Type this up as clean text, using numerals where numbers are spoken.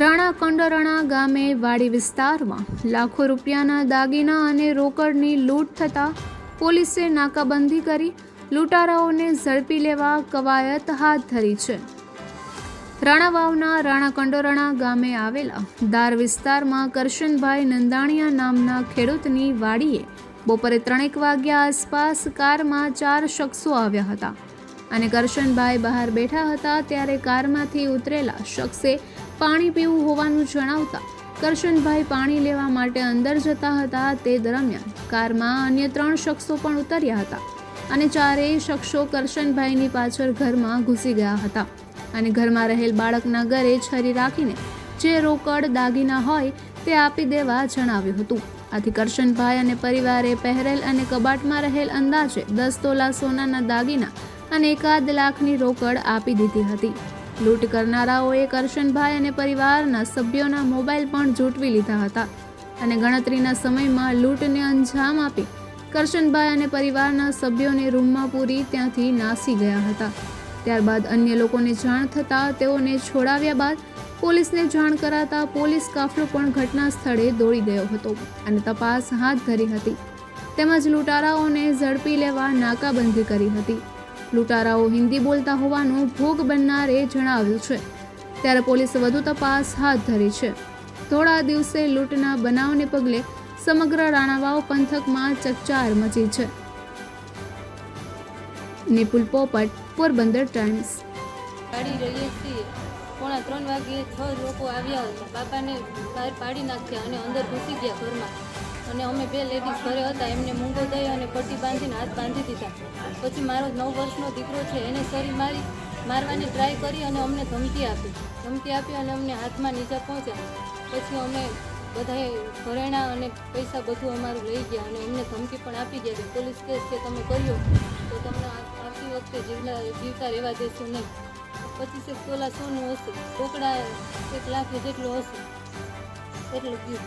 રાણા કંડોરણા ગામે વાડી વિસ્તારમાં લાખો રૂપિયાના દાગીના અને રોકડની લૂંટ થતાં પોલીસે નાકાબંધી કરી લૂંટારાઓને ઝડપી લેવા કવાયત હાથ ધરી છે. રાણાવાવના રાણા કંડોરણા ગામે આવેલા દાર વિસ્તારમાં કરશનભાઈ નંદાણીયા નામના ખેડૂતની વાડીએ બપોરે 3 વાગ્યા આસપાસ કારમાં 4 શખ્સો આવ્યા હતા અને કરશનભાઈ બહાર બેઠા હતા ત્યારે કારમાંથી ઉતરેલા શખ્સે પાણી પીવું હોવાનું જણાવતા કરશનભાઈ પાણી લેવા માટે અંદર જતા હતા. તે દરમિયાન કારમાં અન્ય 3 શખ્સો પણ ઉતર્યા હતા અને ચારેય શખ્સો કરશનભાઈની પાછળ ઘરમાં ઘૂસી ગયા હતા અને ઘરમાં રહેલ બાળકના ઘરે છરી રાખીને જે રોકડ દાગીના હોય તે આપી દેવા જણાવ્યું હતું. આથી કરશનભાઈ અને પરિવારે પહેરેલ અને કબાટમાં રહેલ અંદાજે 10 તોલા સોનાના દાગીના અને 1 લાખની રોકડ આપી દીધી હતી. લૂંટ કરનારાઓએ કરશનભાઈ અને પરિવારના સભ્યોના મોબાઈલ પણ ઝૂંટવી લીધા હતા અને ગણતરીના સમયમાં લૂંટને અંજામ આપી કરશનભાઈ અને પરિવારના સભ્યોને રૂમમાં પૂરી ત્યાંથી નાસી ગયા હતા. ત્યારબાદ અન્ય લોકોને જાણ થતાં તેઓને છોડાવ્યા બાદ પોલીસને જાણ કરાતા પોલીસ કાફલો પણ ઘટના સ્થળે દોડી ગયો હતો અને તપાસ હાથ ધરી હતી તેમજ લૂંટારાઓને ઝડપી લેવા નાકાબંધી કરી હતી. લૂંટારાઓ હિન્દી બોલતા હોવાનું ભોગ બનનારે જણાવ્યું છે ત્યારે પોલીસે વધુ તપાસ હાથ ધરી છે. થોડા દિવસે લૂંટના બનાવને પગલે સમગ્ર રાણાવાવ પંથકમાં ચકચાર મચી છે. નિપુલ પોપટ, પોરબંદર ટાઈમ્સ. પાડી રહીએ છીએ. 2:45 વાગ્યે 6 લોકો આવ્યા હતા. બાપાને બહાર પાડી નાખ્યા અને અંદર ઘૂસી ગયા ઘરમાં અને અમે 2 લેડીઝ ઘરે હતા. એમને મૂંગો દઈ અને પટ્ટી બાંધીને હાથ બાંધી દીધા. પછી મારો 9 વર્ષનો દીકરો છે એને સરી મારવાની ટ્રાય કરી અને અમને ધમકી આપી અને અમને હાથમાં નીચા પહોંચ્યા. પછી અમે બધાએ ઘરેણાં અને પૈસા બધું અમારું લઈ ગયા અને એમને ધમકી પણ આપી ગયા કે પોલીસ કેસ કે તમે કર્યો તો તમને આવતી વખતે જીવતા રહેવા દેશું નહીં. 25 તોલા સોનું હશે, રોકડા 1 લાખ જેટલું હશે એટલું ગયું.